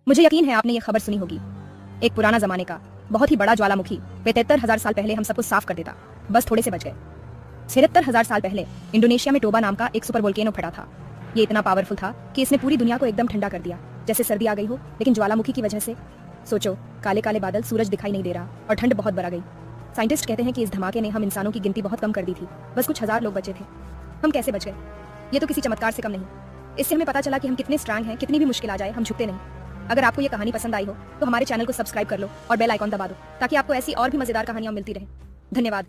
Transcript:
मुझे यकीन है आपने ये खबर सुनी होगी। एक पुराना जमाने का बहुत ही बड़ा ज्वालामुखी 73,000 साल पहले हम सबको साफ कर देता, बस थोड़े से बच गए। 73,000 साल पहले इंडोनेशिया में टोबा नाम का एक सुपर वोल्केनो फटा था। ये इतना पावरफुल था कि इसने पूरी दुनिया को एकदम ठंडा कर दिया, जैसे सर्दी आ गई हो, लेकिन ज्वालामुखी की वजह से सोचो, काले काले बादल, सूरज दिखाई नहीं दे रहा और ठंड बहुत बढ़ गई। साइंटिस्ट कहते हैं कि इस धमाके ने हम इंसानों की गिनती बहुत कम कर दी थी, बस कुछ हजार लोग बचे थे। हम कैसे बच गए? ये तो किसी चमत्कार से कम नहीं। इससे हमें पता चला कि हम कितने स्ट्रांग हैं, कितनी भी मुश्किल आ जाए हम झुकते नहीं। अगर आपको ये कहानी पसंद आई हो तो हमारे चैनल को सब्सक्राइब कर लो और बेल आइकॉन दबा दो, ताकि आपको ऐसी और भी मजेदार कहानियां मिलती रहे। धन्यवाद।